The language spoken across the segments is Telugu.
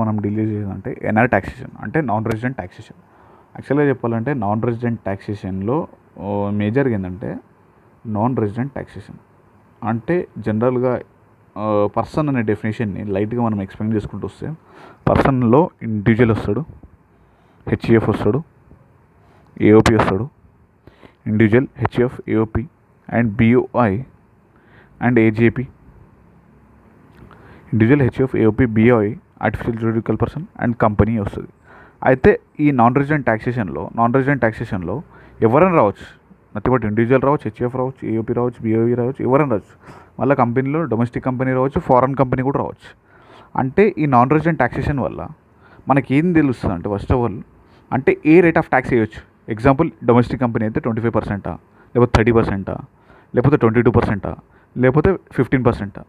మనం డీల్ చేసేదంటే ఎన్ఆర్ ట్యాక్సేషన్ అంటే నాన్ రెసిడెంట్ ట్యాక్సేషన్. యాక్చువల్గా చెప్పాలంటే నాన్ రెసిడెంట్ ట్యాక్సేషన్లో మేజర్గా ఏంటంటే నాన్ రెసిడెంట్ ట్యాక్సేషన్ అంటే జనరల్గా పర్సన్ అనే డెఫినేషన్ని లైట్గా మనం ఎక్స్ప్లెయిన్ చేసుకుంటూ వస్తే పర్సన్లో ఇండివిజువల్ వస్తాడు, హెచ్ఈఎఫ్ వస్తాడు, ఏఓపి వస్తాడు, individual HUF AOP and BOI and AJP, individual HUF AOP BOI artificial juridical person and company వస్తుంది. అయితే ఈ నాన్ రెసిడెంట్ ట్యాక్సేషన్లో ఎవరైనా రావచ్చు, నథింగ్ బట్ ఇండివిజువల్ రావచ్చు, హెచ్ఈఎఫ్ రావచ్చు, ఏఓపి రావచ్చు, బిఓఈ రావచ్చు, ఎవరైనా రావచ్చు. మళ్ళీ కంపెనీలో డొమెస్టిక్ కంపెనీ రావచ్చు, ఫారెన్ కంపెనీ కూడా రావచ్చు. అంటే ఈ నాన్ రెసిడెంట్ ట్యాక్సేషన్ వల్ల మనకి ఏం తెలుస్తుంది అంటే ఫస్ట్ ఆఫ్ ఆల్ అంటే ఏ రేట్ ఆఫ్ ట్యాక్స్ వేయచ్చు. ఎగ్జాంపుల్ డొమెస్టిక్ కంపెనీ అయితే 25%, లేకపోతే 30%, లేకపోతే 22%, లేకపోతే 15%.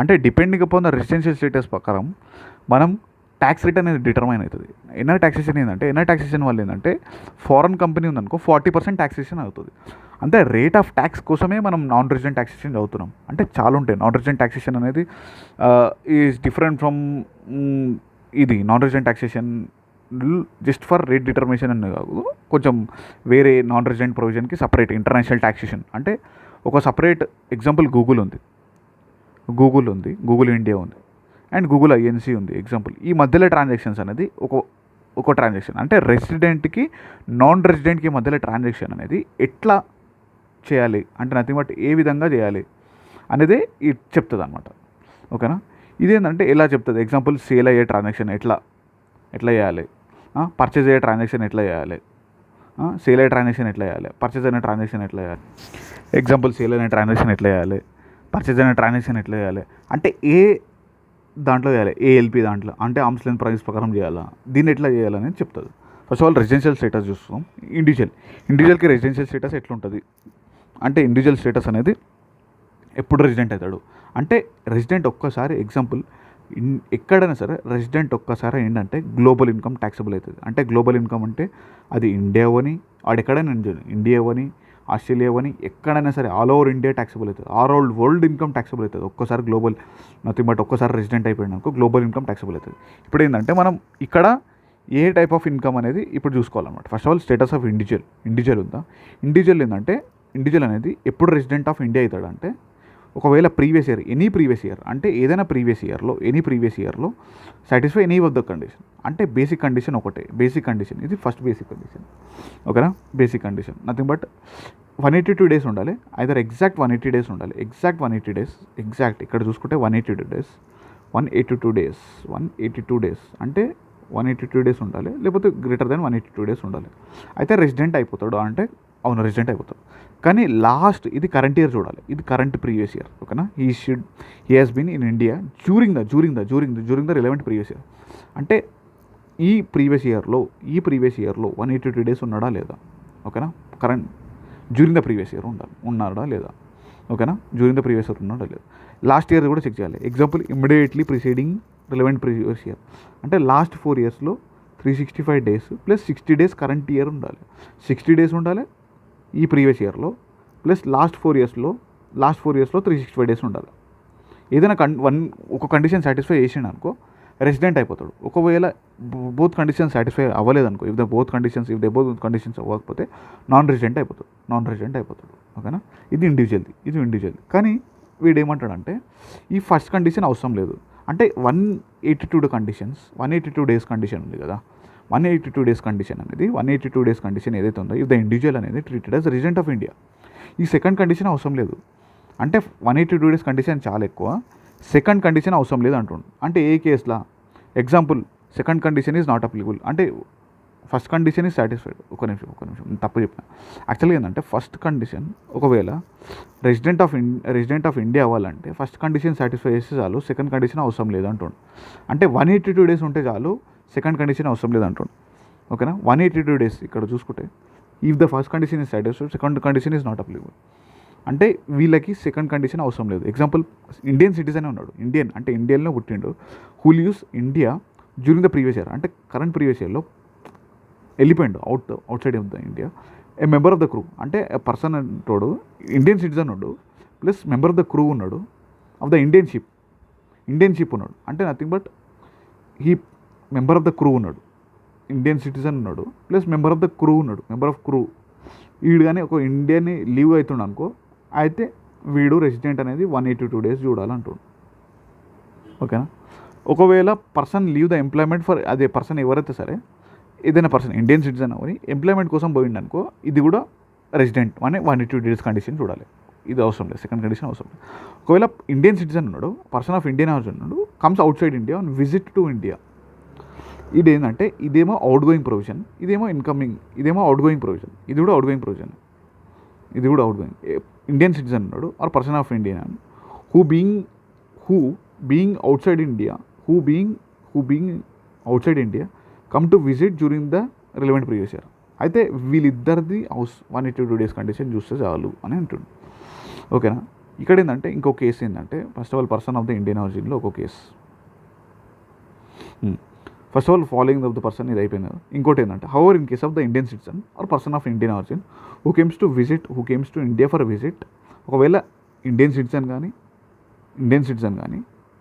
అంటే depending upon the residential status ప్రకారం మనం ట్యాక్స్ రేట్ అనేది డిటర్మైన్ అవుతుంది. ఎన్ఆర్ ట్యాక్సేషన్ ఏంటంటే ఎన్ఆర్ ట్యాక్సేషన్ వల్ల ఏంటంటే ఫారెన్ కంపెనీ ఉందనుకో 40% ట్యాక్సేషన్ అవుతుంది. అంటే రేట్ ఆఫ్ ట్యాక్స్ కోసమే మనం నాన్ రెసిడెంట్ ట్యాక్సేషన్ చదువుతున్నాం. అంటే చాలా ఉంటాయి. నాన్ రెసిడెంట్ ట్యాక్సేషన్ అనేది ఈజ్ డిఫరెంట్ ఫ్రమ్ ఇది non resident taxation just for rate determination అని కాదు, కొంచెం వేరే నాన్ రెసిడెంట్ ప్రొవిజన్కి సపరేట్ ఇంటర్నేషనల్ ట్యాక్సేషన్. అంటే ఒక సపరేట్ ఎగ్జాంపుల్ గూగుల్ ఉంది, గూగుల్ ఇండియా ఉంది అండ్ గూగుల్ ఐఎన్సీ ఉంది ఎగ్జాంపుల్. ఈ మధ్యలో ట్రాన్సాక్షన్స్ అనేది ఒక ట్రాన్సాక్షన్ అంటే రెసిడెంట్కి నాన్ రెసిడెంట్కి మధ్యలో ట్రాన్సాక్షన్ అనేది ఎట్లా చేయాలి అంటే నథింగ్ బట్ ఏ విధంగా చేయాలి అనేది ఇది చెప్తుంది అనమాట. ఓకేనా, ఇదేంటంటే ఎలా చెప్తుంది. ఎగ్జాంపుల్ సేల్ అయ్యే ట్రాన్సాక్షన్ ఎట్లా చేయాలి, పర్చేజ్ అయ్యే ట్రాన్సాక్షన్ ఎట్లా చేయాలి, సేల్ అయ్యే ట్రాన్సాక్షన్ ఎట్లా చేయాలి, పర్చేజ్ అయిన ట్రాన్సాక్షన్ ఎట్లా చేయాలి. ఎగ్జాంపుల్ సేల్ అయిన ట్రాన్సాక్షన్ ఎట్లా చేయాలి, పర్చేజ్ అయిన ట్రాన్సాక్షన్ ఎట్లా చేయాలి, అంటే ఏ దాంట్లో చేయాలి, ఏఎల్పి దాంట్లో అంటే ఆర్మ్స్ లెంత్ ప్రైస్ ప్రకారం చేయాలా, దీన్ని ఎట్లా చేయాలని చెప్తుంది. First of all residential status చూస్తాం. ఇండివిజువల్కి రెసిడెన్షియల్ స్టేటస్ ఎట్లుంటుంది అంటే ఇండివిజువల్ స్టేటస్ అనేది ఎప్పుడు రెసిడెంట్ అవుతాడు అంటే రెసిడెంట్ ఒక్కసారి ఎగ్జాంపుల్ ఎక్కడైనా సరే రెసిడెంట్ ఒక్కసారి ఏంటంటే గ్లోబల్ ఇన్కమ్ ట్యాక్సబుల్ అవుతుంది. అంటే గ్లోబల్ ఇన్కమ్ అంటే అది ఇండియా అని ఎక్కడైనా ఇండియా అని ఆస్ట్రేలియా అని ఎక్కడైనా సరే ఆల్ ఓవర్ ఇండియా ట్యాక్సబుల్ అవుతుంది, all over world income taxable అవుతుంది. ఒక్కసారి గ్లోబల్ నథింగ్ బట్ ఒక్కసారి రెసిడెంట్ అయిపోయినా అనుకో గ్లోబల్ ఇన్కమ్ ట్యాక్సబుల్ అవుతుంది. ఇప్పుడు ఏంటంటే మనం ఇక్కడ ఏ టైప్ ఆఫ్ ఇన్కమ్ అనేది ఇప్పుడు చూసుకోవాలన్నమాట. First of all status of individual ఉందా. ఇండివిజువల్ ఏంటంటే ఇండివిజువల్ అనేది ఎప్పుడు రెసిడెంట్ ఆఫ్ ఇండియా అవుతాడు అంటే ఒకవేళ ప్రీవియస్ ఇయర్ అంటే ఏదైనా ప్రీవియస్ ఇయర్లో satisfy any of the condition. అంటే బేసిక్ కండిషన్ ఒకటే, బేసిక్ కండిషన్ ఇది ఫస్ట్ బేసిక్ కండిషన్. ఓకేనా, basic condition nothing but 182 days ఉండాలి. ఐదర్ ఎగ్జాక్ట్ 180 days ఉండాలి. ఎగ్జాక్ట్ ఇక్కడ చూసుకుంటే 182 days అంటే 182 days ఉండాలి, లేకపోతే గ్రేటర్ దెన్ 182 days ఉండాలి. అయితే రెసిడెంట్ అయిపోతాడు అంటే అవును రెసిడెంట్ అయిపోతాడు. కానీ లాస్ట్ ఇది కరెంట్ ఇయర్ చూడాలి, ఇది కరెంట్ ప్రీవియస్ ఇయర్. ఓకేనా, he has been in India during the relevant previous year. అంటే ఈ ప్రీవియస్ ఇయర్లో 182 days ఉన్నాడా లేదా. ఓకేనా, current during the previous year ఉన్నాడా లేదా. ఓకేనా, డ్యూరింగ్ ద ప్రీవియస్ ఇయర్ ఉన్నాడా లేదా. లాస్ట్ ఇయర్ కూడా చెక్ చేయాలి. Example immediately preceding relevant previous year అంటే లాస్ట్ 4 yearsలో 365 days plus 60 days current year ఉండాలి. 60 days ఉండాలి ఈ ప్రీవియస్ ఇయర్లో ప్లస్ లాస్ట్ 4 yearsలో 365 days ఉండాలి. ఏదైనా ఒక కండిషన్ సాటిస్ఫై చేసిండు అనుకో రెసిడెంట్ అయిపోతాడు. ఒకవేళ బోత్ కండిషన్స్ సాటిస్ఫై అవ్వలేదనుకో, ఇఫ్ ద బోత్ కండిషన్స్ అవ్వకపోతే నాన్ రెసిడెంట్ అయిపోతాడు. ఓకేనా, ఇది ఇండివిజువల్. కానీ వీడు ఏమంటాడంటే ఈ ఫస్ట్ కండిషన్ అవసరం లేదు అంటే 182 days కండిషన్ ఉంది కదా. 182 days కండిషన్ ఏదైతే ఉందో ఇఫ్ ద ఇండివిజువల్ అనేది treated as resident of India, ఈ సెకండ్ కండిషన్ అవసరం లేదు. అంటే 182 days కండిషన్ చాలా ఎక్కువ, సెకండ్ కండిషన్ అవసరం లేదు అంటుండు. అంటే ఏ కేసులా example second condition is not applicable అంటే ఫస్ట్ కండిషన్ ఈజ్ సాటిస్ఫైడ్. ఒక నిమిషం తప్పు చెప్పిన. యాక్చువల్గా ఏంటంటే ఫస్ట్ కండిషన్ ఒకవేళ రెసిడెంట్ ఆఫ్ ఇండియా అవ్వాలంటే ఫస్ట్ కండిషన్ సాటిస్ఫై చేస్తే చాలు, సెకండ్ కండిషన్ అవసరం లేదు అంటుండు. అంటే 182 days ఉంటే చాలు, సెకండ్ కండిషన్ అవసరం లేదు అంటుండు. ఓకేనా, 182 days ఇక్కడ చూసుకుంటే if the first condition is satisfied second condition is not applicable. అంటే వీళ్ళకి సెకండ్ కండిషన్ అవసరం లేదు. ఎగ్జాంపుల్ ఇండియన్ సిటిజన్ ఉన్నాడు, ఇండియన్లో పుట్టిండు, who leaves India during the previous year అంటే కరెంట్ ప్రీవియస్ ఇయర్లో వెళ్ళిపోయిండు outside of the India. A member of the crew అంటే పర్సన్ అంటాడు ఇండియన్ సిటిజన్ ఉన్నాడు plus member of the crew ఉన్నాడు ఆఫ్ ద ఇండియన్ షిప్ ఉన్నాడు. అంటే nothing but he member of the crew ఉన్నాడు, ఇండియన్ సిటిజన్ ఉన్నాడు, plus member of the crew ఉన్నాడు, మెంబర్ ఆఫ్ క్రూ. వీడు కానీ ఒక ఇండియన్ లీవ్ అవుతుండ అనుకో, అయితే వీడు రెసిడెంట్ అనేది 182 days చూడాలంటుండు. ఓకేనా. ఒకవేళ person leave the employment for అదే పర్సన్ ఎవరైతే సరే ఏదైనా పర్సన్ ఇండియన్ సిటిజన్ అని ఎంప్లాయ్మెంట్ కోసం పోయిండు అనుకో, ఇది కూడా రెసిడెంట్ అని 182 days కండిషన్ చూడాలి. ఇది అవసరం లేదు, సెకండ్ కండిషన్ అవసరం లేదు. ఒకవేళ ఇండియన్ సిటిజన్ ఉన్నాడు, పర్సన్ ఆఫ్ ఇండియన్ ఆరిజిన్ ఉన్నాడు, comes out side India on visit to India. ఇది ఏంటంటే ఇదేమో అవుట్ గోయింగ్ ప్రొవిజన్, ఇదేమో ఇన్కమింగ్, ఇదేమో అవుట్ గోయింగ్ ప్రొవిజన్, ఇది కూడా అవుట్ గోయింగ్ ప్రొవిజన్, ఇది కూడా అవుట్ గోయింగ్. ఇండియన్ సిటిజన్ ఉన్నాడు are person of Indian who being out side India who being out side India come to visit during the relevant previous year. అయితే వీళ్ళిద్దరిది 182 days కండిషన్ చూస్తే చాలు అని అంటుండు. ఓకేనా. ఇక్కడ ఏంటంటే ఇంకో కేసు ఏంటంటే first of all person of the Indian ఆరిజిన్లో ఒక case. First of all following of the person ఇది అయిపోయింది కదా. ఇంకోటి ఏంటంటే however in case of the Indian citizen or person of Indian origin who comes to India for visit. ఒకవేళ ఇండియన్ సిటిజన్ కానీ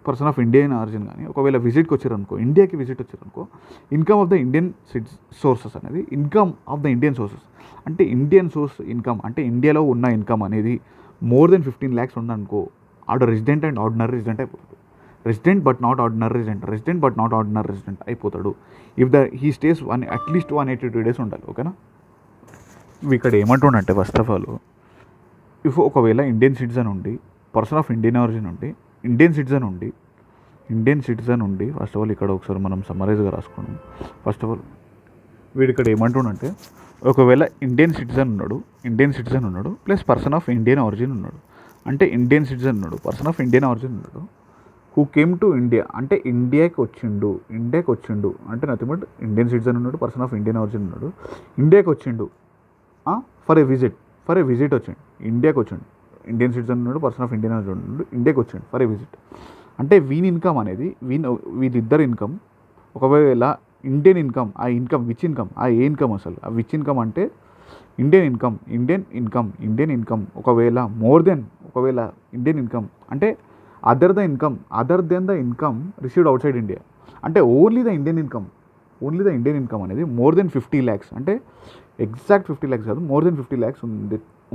పర్సన్ ఆఫ్ ఇండియన్ ఆరిజిన్ కానీ ఒకవేళ విజిట్కి వచ్చారనుకో, ఇండియాకి విజిట్ వచ్చారనుకో, income of the Indian sources అనేది income of the Indian sources అంటే ఇండియన్ సోర్స్ ఇన్కమ్ అంటే ఇండియాలో ఉన్న ఇన్కమ్ అనేది మోర్ దెన్ 15 lakhs ఉందనుకో, ఆడ రెసిడెంట్ అండ్ ఆర్డినరీ రెసిడెంట్ అయిపోతాడు. Resident but not ordinary resident అయిపోతాడు. If he stays at least 182 days ఉండాలి. ఓకేనా. ఇక్కడ ఏమంటుండంటే ఫస్ట్ ఆఫ్ ఆల్ ఇఫ్ ఒకవేళ ఇండియన్ సిటిజన్ ఉండి పర్సన్ ఆఫ్ ఇండియన్ ఆరిజిన్ ఉండి ఇండియన్ సిటిజన్ ఉండి ఫస్ట్ ఆఫ్ ఆల్ ఇక్కడ ఒకసారి మనం సమ్మరైజ్గా రాసుకున్నాం. ఫస్ట్ ఆఫ్ ఆల్ వీడు ఇక్కడ ఏమంటుండంటే ఒకవేళ ఇండియన్ సిటిజన్ ఉన్నాడు plus person of Indian origin ఉన్నాడు, అంటే ఇండియన్ సిటిజన్ ఉన్నాడు, పర్సన్ ఆఫ్ ఇండియన్ ఆరిజిన్ ఉన్నాడు, హూ కేమ్ టు ఇండియా అంటే ఇండియాకి వచ్చిండు అంటే నథింగ్ బట్ ఇండియన్ సిటిజన్ ఉన్నాడు, పర్సన్ ఆఫ్ ఇండియన్ ఆరిజిన్ ఉన్నాడు, ఇండియాకి వచ్చిండు ఫర్ ఏ విజిట్ వచ్చిండు, ఇండియాకి వచ్చిండు. ఇండియన్ సిటిజన్ ఉన్నాడు, పర్సన్ ఆఫ్ ఇండియన్ ఆరిజిన్ ఉన్నాడు, ఇండియాకి వచ్చిండు ఫర్ ఏ విజిట్. అంటే వీని ఇన్కమ్ అనేది వీళ్ళిద్దరు ఇన్కమ్ ఒకవేళ ఇండియన్ ఇన్కమ్ ఆ ఇన్కమ్ విచ్ ఇన్కమ్ ఏ ఇన్కమ్ అసలు ఆ విచ్ ఇన్కమ్ అంటే ఇండియన్ ఇన్కమ్ ఒకవేళ ఇండియన్ ఇన్కమ్ అంటే other than the income received outside India అంటే ఓన్లీ ద ఇండియన్ ఇన్కమ్ అనేది మోర్ దెన్ 50 lakhs అంటే ఎగ్జాక్ట్ 50 lakhs కాదు, మోర్ దెన్ 50 lakhs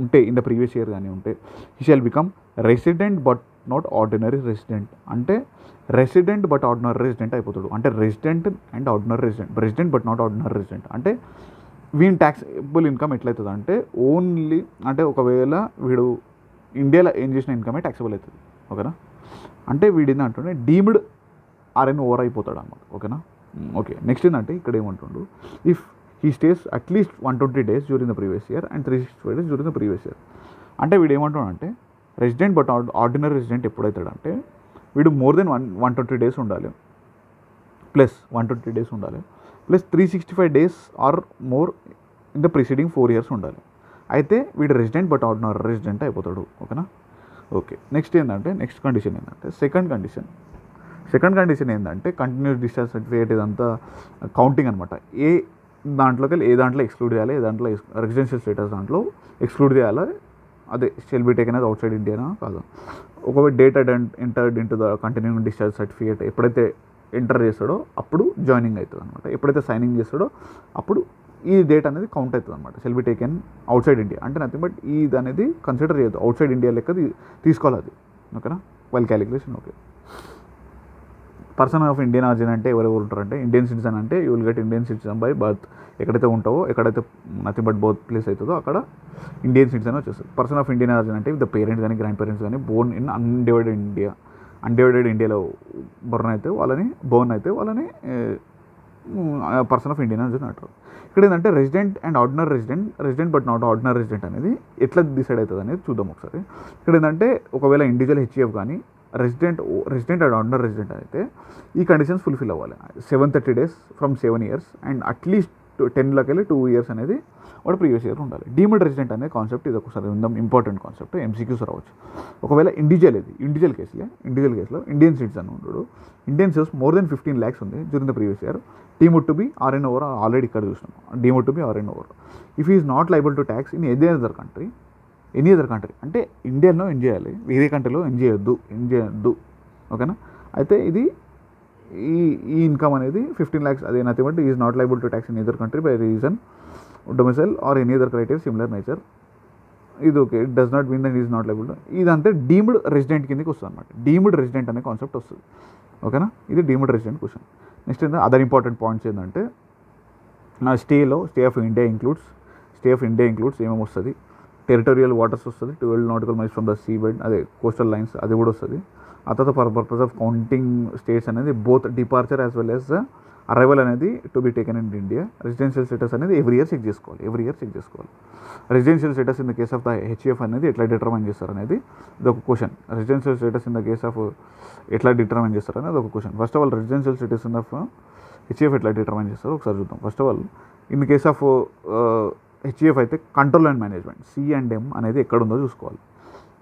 ఉంటే ఇన్ ద ప్రీవియస్ ఇయర్ కానీ ఉంటే he shall become resident but not ordinary resident అంటే రెసిడెంట్ బట్ ఆర్డినరీ రెసిడెంట్ అయిపోతాడు. అంటే resident but not ordinary resident అంటే వీని ట్యాక్సబుల్ ఇన్కమ్ ఎట్లయితుంది అంటే ఓన్లీ అంటే ఒకవేళ వీడు ఇండియాలో ఏం చేసిన ఇన్కమే ట్యాక్సబుల్ అవుతుంది. ఓకేనా. అంటే వీడు ఏంటంటే డీమ్డ్ ఆర్ఎన్ ఓవర్ అయిపోతాడు అన్నమాట. ఓకేనా. ఓకే. నెక్స్ట్ ఏంటంటే ఇక్కడ ఏమంటుండు if he stays at least 120 days during the previous year and 365 days during the previous year. అంటే వీడు ఏమంటాడంటే రెసిడెంట్ బట్ ఆర్డినరీ రెసిడెంట్ ఎప్పుడవుతాడంటే వీడు మోర్ దెన్ 120 days ఉండాలి plus 365 days or more in the preceding 4 years ఉండాలి. అయితే వీడు రెసిడెంట్ బట్ ఆర్డినరీ రెసిడెంట్ అయిపోతాడు. ఓకేనా. ఓకే. నెక్స్ట్ కండిషన్ ఏంటంటే సెకండ్ కండిషన్ ఏంటంటే కంటిన్యూస్ డిశ్చార్జ్ సర్టిఫికేట్ ఇదంతా కౌంటింగ్ అనమాట. ఏ దాంట్లో ఎక్స్క్లూడ్ చేయాలి, ఏ దాంట్లో రెసిడెన్షియల్ స్టేటస్ దాంట్లో ఎక్స్క్లూడ్ చేయాలి, అదే shall be taken out side Indiana కాదు. ఒకవేళ date entered into the continuing discharge certificate ఎప్పుడైతే ఎంటర్ చేస్తాడో అప్పుడు జాయినింగ్ అవుతుంది అనమాట. ఎప్పుడైతే సైనింగ్ చేస్తాడో అప్పుడు ఈ డేట్ అనేది కౌంట్ అవుతుంది అనమాట. Shall be taken out side India అంటే నథింగ్ బట్ ఇది అనేది కన్సిడర్ చేయదు, అవుట్ సైడ్ ఇండియా లెక్క తీసుకోవాలి అది. ఓకేనా. While calculation. Okay. Person of Indian origin అంటే ఎవరెవరు ఉంటారంటే ఇండియన్ సిటిజన్ అంటే you will get Indian citizen by birth. ఎక్కడైతే ఉంటావో ఎక్కడైతే నథింగ్ బట్ బర్త్ ప్లేస్ అవుతుందో అక్కడ ఇండియన్ సిటిజన్ వచ్చేస్తుంది. పర్సన్ ఆఫ్ ఇండియన్ ఆరిజిన్ అంటే ద పేరెంట్స్ కానీ గ్రాండ్ పేరెంట్స్ కానీ బోర్న్ ఇన్ అన్డివైడెడ్ ఇండియాలో బోర్న్ అయితే వాళ్ళని పర్సన్ ఆఫ్ ఇండియన్ ఆరిజిన్ అంటారు. ఇక్కడ ఏంటంటే resident but not ordinary resident అనేది ఎట్లా డిసైడ్ అవుతుంది అనేది చూద్దాం ఒకసారి. ఇక్కడ ఏంటంటే ఒకవేళ ఇండివిజువల్ హెచ్ఈఎఫ్ కానీ రెసిడెంట్ అండ్ ఆర్డినరీ రెసిడెంట్ అయితే ఈ కండిషన్స్ ఫుల్ఫిల్ అవ్వాలి. 730 days from 7 years and at least 10 2 years అనేది వాడు ప్రీవియస్ ఇయర్ ఉండాలి. డీమ్డ్ రెసిడెంట్ అనే కాన్సెప్ట్ ఇది ఒకసారి ఉందాం, ఇంపార్టెంట్ కాన్సెప్ట్, ఎంసీక్యూస్ రావచ్చు. ఒకవేళ ఇండివిజువల్ కేసులో ఇండియన్ సిటిజన్ ఉంటాడు, Indian source more than 15 lakhs ఉంది during the previous year, deemed to be RN over already ఇక్కడ చూసినాం, deemed to be RN over. If is not liable to tax in any other country అంటే ఇండియాలో ఏం చేయాలి, వేరే కంట్రీలో ఏం చేయొద్దు. ఓకేనా. అయితే ఇది ఈ ఈ ఇన్కమ్ అనేది 15 lakhs అదే nothing but is not liable to tax in either country by reason domicile or any other criteria similar nature. ఇది okay, it does not mean that is not liable. ఇదంటే డీమ్డ్ రెసిడెంట్ కిందకి వస్తుంది అనమాట. డీమ్డ్ రెసిడెంట్ అనే కాన్సెప్ట్ వస్తుంది. ఓకేనా, ఇది డీమ్డ్ రెసిడెంట్ క్వశ్చన్. నెక్స్ట్ ఏంటంటే అదర్ ఇంపార్టెంట్ పాయింట్స్ ఏంటంటే స్టే ఆఫ్ ఇండియా ఇంక్లూడ్స్ ఏమేమి వస్తుంది, టెరిటోరియల్ వాటర్స్ వస్తుంది, 12 nautical miles from the sea bed, అదే కోస్టల్ లైన్స్ అది కూడా వస్తుంది. ఆ తర్వాత పర్పస్ ఆఫ్ కౌంటింగ్ స్టేట్స్ అనేది both departure as well as arrival అనేది to be taken in India. Residential status అనేది ఎవ్రీ ఇయర్ చెక్ చేసుకోవాలి. Residential status in the case of the HUF అనేది ఎట్లా డిటర్మైన్ చేస్తారు అనేది ఇది ఒక question. Residential status in the case of ఎట్లా డిటర్మైన్ చేస్తారు అనేది ఒక question. First of all residential status in of HEF ఎట్లా డిటర్మైన్ చేస్తారో ఒకసారి చూద్దాం. First of all in case of HEF అయితే కంట్రోల్ అండ్ మేనేజ్మెంట్ C&M అనేది ఎక్కడుందో చూసుకోవాలి.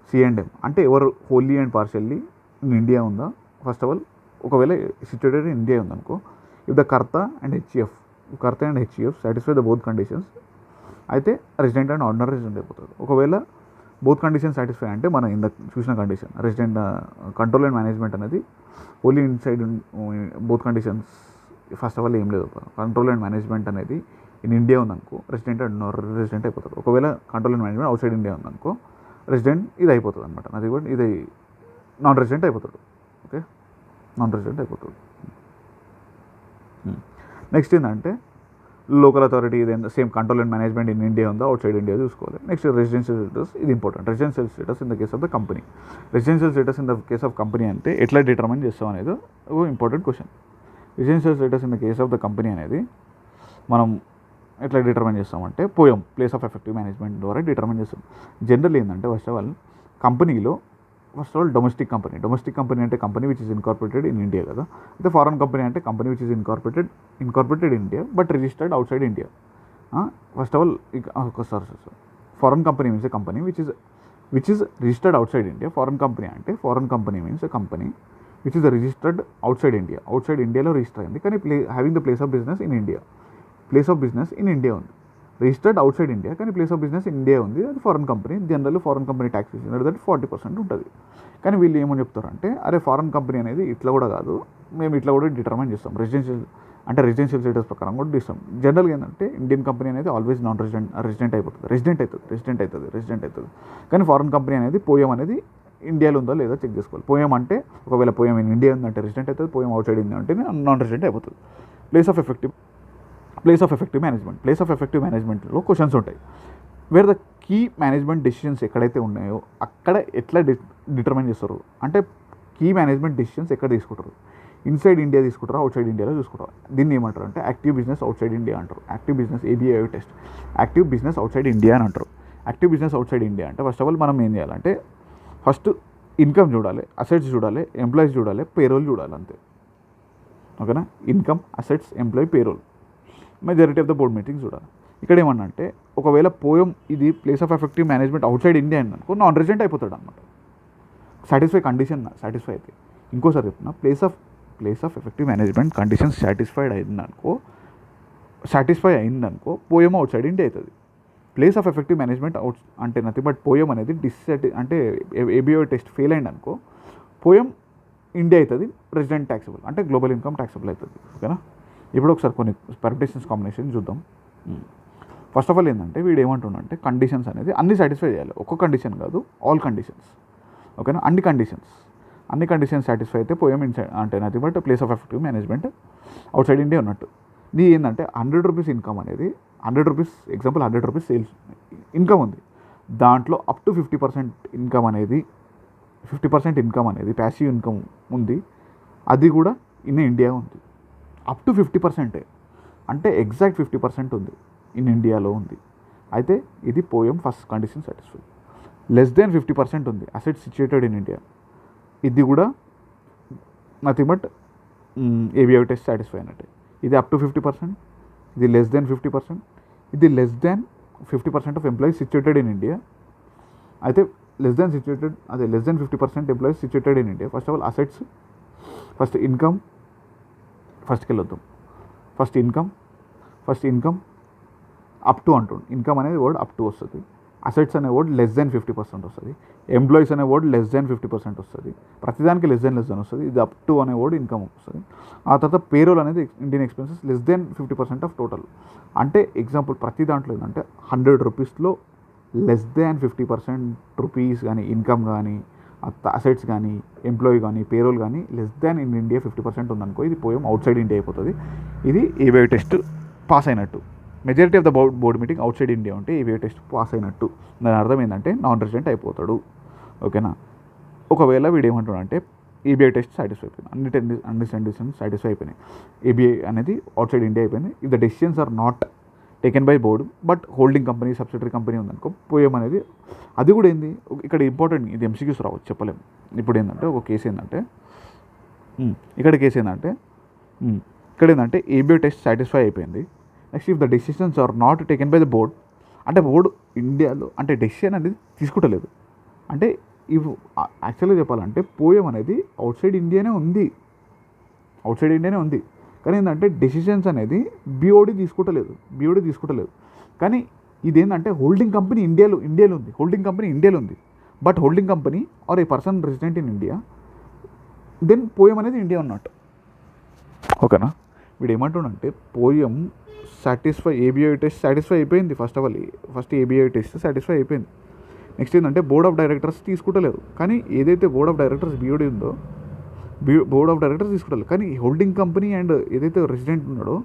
C&M అంటే ఎవరు wholly and partially in India ఉందా. ఫస్ట్ ఆఫ్ ఆల్ ఒకవేళ సిచ్యుయేటెడ్ ఇన్ ఇండియా ఉందనుకో, ఇఫ్ ద కర్త and HEF satisfy the both conditions అయితే రెసిడెంట్ అండ్ ఆర్డినరీ రెసిడెంట్ అయిపోతుంది. ఒకవేళ బోత్ కండిషన్ సాటిస్ఫై అంటే మనం ఇంత చూసిన condition resident control and management అనేది only inside both conditions. First of all ఏం లేదు, కంట్రోల్ అండ్ మేనేజ్మెంట్ అనేది ఇన్ ఇండియా ఉందనుకో రెసిడెంట్ అండ్ నాన్ రెసిడెంట్ అయిపోతుంది. ఒకవేళ control and management outside India ఉందనుకో రెసిడెంట్ ఇది అయిపోతుంది అనమాట. అది కూడా ఇది నాన్ రెసిడెంట్ అయిపోతాడు. ఓకే, నాన్ రెసిడెంట్ అయిపోతాడు. నెక్స్ట్ ఏంటంటే local authority ఇదేంటే same control and management in India ఉందా అవుట్ సైడ్ ఇండియా చూసుకోవాలి. నెక్స్ట్ రెసిడెన్షియల్ స్టేటస్, ఇది important. Residential status in the case of the company. Residential status in the case of company అంటే ఎట్లా డిటర్మైన్ చేస్తాం అనేది ఒక important question. Residential status in the case of the company అనేది మనం ఎట్లా డిటర్మైన్ చేస్తామంటే POEM place of effective management ద్వారా డిటర్మైన్ చేస్తాం. జనరల్ ఏంటంటే ఫస్ట్ ఆఫ్ ఆల్ కంపెనీలో డొమెస్టిక్ కంపెనీ అంటే company which is incorporated in India కదా. అయితే ఫారెన్ కంపెనీ అంటే company which is incorporated in India but registered out side India. First of all foreign company means a company which is registered out side India. Foreign company means a company which is registered out side ఇండియాలో రిజిస్టర్ అయింది కానీ having the place of business in India ఉంది. రిజిస్టర్డ్ అవుట్ సైడ్ ఇండియా కానీ ప్లేస్ ఆఫ్ బిజినెస్ ఇండియా ఉంది, అది foreign company. General foreign company taxation అనేది 40% ఉంటుంది. కానీ వీళ్ళు ఏమని చెప్తారంటే అరే ఫారెన్ కంపెనీ అనేది ఇట్లా కూడా కాదు, మేము ఇట్లా కూడా డిటర్మైన్ చేస్తాం. రెసిడెన్షియల్ స్టేటస్ ప్రకారం కూడా ఇస్తాం. జనరల్గా ఏంటంటే ఇండియన్ కంపెనీ అనేది ఆల్వేస్ నాన్ రెసిడెంట్ అయిపోతుంది, రెసిడెంట్ అవుతుంది. కానీ ఫారెన్ కంపెనీ అనేది పోయం అనేది ఇండియాలో ఉందో లేదో చెక్ చేసుకోవాలి. పోయం అంటే ఒకవేళ పోయం ఇన్ ఇండియా ఉందంటే రెసిడెంట్ అవుతుంది, పోయం అవుట్ సైడ్ ఇండియా అంటే నాన్ రెసిడెంట్ అయిపోతుంది. ప్లేస్ ఆఫ్ ఎఫెక్టివ్ మేనేజ్మెంట్లో క్వశ్చన్స్ ఉంటాయి. Where the key management decisions ఎక్కడైతే ఉన్నాయో అక్కడ ఎట్లా డిటర్మైన్ చేస్తారు అంటే కీ మేనేజ్మెంట్ డెసిషన్స్ ఎక్కడ తీసుకుంటారు, ఇన్సైడ్ ఇండియా తీసుకుంటారు, అవుట్ సైడ్ ఇండియాలో చూసుకుంటారు. దీన్ని ఏమంటారు అంటే active business outside India అంటారు. Active business ABI test, active business outside India అని అంటారు. Active business outside India అంటే ఫస్ట్ ఆఫ్ ఆల్ మనం ఏం చేయాలంటే ఫస్ట్ ఇన్కమ్ చూడాలి, అసెట్స్ చూడాలి, ఎంప్లాయీస్ చూడాలి, పేరోల్ చూడాలి, అంతే. ఓకేనా, income, assets, employee, payroll, majority of the board meetings చూడాలి. ఇక్కడ ఏమన్నా అంటే ఒకవేళ పోయం ఇది place of effective management outside India అనుకో నాన్ రెసిడెంట్ అయిపోతాడు అనమాట. సాటిస్ఫై అయితే ఇంకోసారి చెప్తున్నా, place of effective management conditions satisfy అయిందనుకో పోయం అవుట్ సైడ్ ఇండియా అవుతుంది. Place of effective management out అంటే నథింగ్ బట్ పోయం అనేది అంటే ABI టెస్ట్ ఫెయిల్ అయింది అనుకో పోయం ఇండియా అవుతుంది, రెసిడెంట్ ట్యాక్సబుల్ అంటే గ్లోబల్ ఇన్కమ్ ట్యాక్సబుల్ అవుతుంది. ఓకేనా, ఇప్పుడు ఒకసారి కొన్ని పర్మిటేషన్స్ కాంబినేషన్ చూద్దాం. ఫస్ట్ ఆఫ్ ఆల్ ఏంటంటే వీడు ఏమంటుండంటే కండిషన్స్ అనేది అన్ని సాటిస్ఫై చేయాలి, ఒక్క కండిషన్ కాదు, ఆల్ కండిషన్స్. ఓకేనా, అన్ని కండిషన్స్ సాటిస్ఫై అయితే పోయం ఇన్సైడ్ అంటే nothing but place of effective management outside India ఉన్నట్టు. ఇది ఏంటంటే 100 రూపీస్ ఇన్కమ్ అనేది 100 rupees example 100 rupees sales income ఉంది, దాంట్లో అప్ టు 50% ఇన్కమ్ అనేది ప్యాసివ్ ఇన్కమ్ ఉంది, అది కూడా ఇన్ ఇండియా ఉంది. అప్ టు 50% అంటే ఎగ్జాక్ట్ 50% ఉంది ఇన్ ఇండియాలో ఉంది. అయితే ఇది poem first condition satisfy. Less than 50% ఉంది అసెట్స్ సిచ్యుయేటెడ్ ఇన్ ఇండియా, ఇది కూడా nothing but ABI test satisfy అయినట్టే. ఇది అప్ టు 50%, ఇది లెస్ దెన్ 50%, ఇది less than 50% of employees situated in India. అయితే less than 50% employees situated in India. First of all assets, first income, ఫస్ట్కి వెళ్ళొద్దాం. ఫస్ట్ ఇన్కమ్ అప్ టు అంటుండు, ఇన్కమ్ అనేది వర్డ్ అప్ టు వస్తుంది. అసెట్స్ అనే వర్డ్ లెస్ దెన్ 50% వస్తుంది. ఎంప్లాయీస్ అనే వర్డ్ లెస్ దెన్ 50% వస్తుంది. ప్రతిదానికి లెస్ దెన్ వస్తుంది. ఇది అప్ టు అనే వర్డ్ ఇన్కమ్ వస్తుంది. ఆ తర్వాత పేరోల్ అనేది Indian expenses less than 50% of total. అంటే ఎగ్జాంపుల్ ప్రతి దాంట్లో ఏంటంటే 100 రూపీస్లో లెస్ దాన్ 50% రూపీస్ కానీ ఇన్కమ్ కానీ అసెట్స్ కానీ ఎంప్లాయీ కానీ పేరోల్ కానీ లెస్ దాన్ ఇన్ ఇండియా 50% ఉందనుకో, ఇది పోయం అవుట్ సైడ్ ఇండియా అయిపోతుంది. ఇది ఏబిఐ టెస్ట్ పాస్ అయినట్టు. Majority of the board meeting out side India ఉంటే ఏబిఐ టెస్ట్ పాస్ అయినట్టు. దాని అర్థం ఏంటంటే నాన్ రెసిడెంట్ అయిపోతాడు. ఓకేనా. ఒకవేళ వీడు ఏమంటాడు అంటే ఏబిఐ టెస్ట్ సాటిస్ఫై అయిపోయింది, అన్ని కండిషన్స్ సాటిస్ఫై అయిపోయినాయి, ఏబిఐ అనేది అవుట్ సైడ్ ఇండియా అయిపోయింది. If the decisions are not taken by board but holding company subsidiary company ఉందనుకో, పోయం అనేది అది కూడా ఏంది ఇక్కడ ఇంపార్టెంట్. ఇది ఎంసీక్యూస్ రావచ్చు, చెప్పలేము. ఇప్పుడు ఏంటంటే ఒక కేసు ఏంటంటే ఇక్కడ ఏబిఐ టెస్ట్ సాటిస్ఫై అయిపోయింది. Next if the decisions are not taken by the board, అంటే బోర్డు ఇండియాలో అంటే డెసిషన్ అనేది తీసుకుంటలేదు. అంటే ఇవి యాక్చువల్గా చెప్పాలంటే పోయం అనేది అవుట్ సైడ్ ఇండియానే ఉంది. కానీ ఏంటంటే డెసిషన్స్ అనేది బీఓడి తీసుకుంటలేదు. కానీ ఇదేంటంటే హోల్డింగ్ కంపెనీ ఇండియాలో ఉంది. But holding company or a person resident in India, then POEM అనేది ఇండియా ఉన్నట్టు. ఓకేనా. వీడు ఏమంటుండంటే పోయం ఏబిఐ టెస్ట్ సాటిస్ఫై అయిపోయింది. ఫస్ట్ ఏబిఐ టెస్ట్ సాటిస్ఫై అయిపోయింది. నెక్స్ట్ ఏంటంటే బోర్డ్ ఆఫ్ డైరెక్టర్స్ తీసుకుంటలేరు. కానీ ఏదైతే బోర్డ్ ఆఫ్ డైరెక్టర్స్ బీఓడి ఉందో బోర్డ్ ఆఫ్ డైరెక్టర్స్ తీసుకుంటారు. కానీ హోల్డింగ్ కంపెనీ అండ్ ఏదైతే రెసిడెంట్ ఉన్నాడో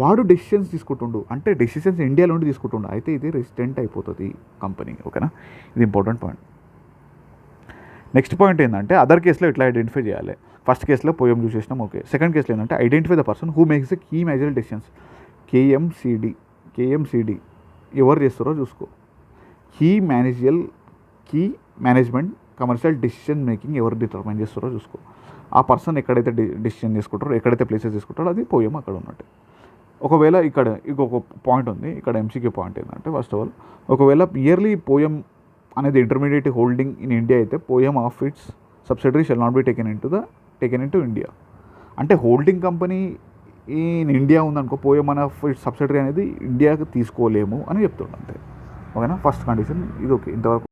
వాడు డెసిషన్స్ తీసుకుంటుండు. అంటే డెసిషన్స్ ఇండియాలో ఉండి తీసుకుంటుండు. అయితే ఇది రెసిడెంట్ అయిపోతుంది కంపెనీ. ఓకేనా. ఇది ఇంపార్టెంట్ పాయింట్. నెక్స్ట్ పాయింట్ ఏంటంటే అదర్ కేసులో ఎట్లా ఐడెంటిఫై చేయాలి. ఫస్ట్ కేసులో పోయం యూజ్ చేసినాం. ఓకే. సెకండ్ కేసులో ఏంటంటే identify the person who makes the key managerial decisions. KMCD ఎవరు చేస్తారో చూసుకో. Key management commercial decision making ఎవరు డిటర్మైన్ చేస్తారో చూసుకో. ఆ పర్సన్ ఎక్కడైతే డెసిషన్ తీసుకుంటారో, ఎక్కడైతే ప్లేసెస్ తీసుకుంటారో అది పోయం అక్కడ ఉన్నట్టు. ఒకవేళ ఇక్కడ ఇంకొక పాయింట్ ఉంది. ఇక్కడ ఎంసీక్యూ పాయింట్ ఏంటంటే ఫస్ట్ ఆఫ్ ఆల్, ఒకవేళ ఇయర్లీ పోయం అనేది ఇంటర్మీడియట్ హోల్డింగ్ ఇన్ ఇండియా అయితే poem of it's subsidiary shall not be taken in to India. అంటే హోల్డింగ్ కంపెనీ ఇన్ ఇండియా ఉందనుకో, పోయం ఆఫ్ ఇట్స్ సబ్సిడరీ అనేది ఇండియాకి తీసుకోలేము అని చెప్తుండే అంతే. ఓకేనా. ఫస్ట్ కండిషన్ ఇది. ఓకే. ఇంతవరకు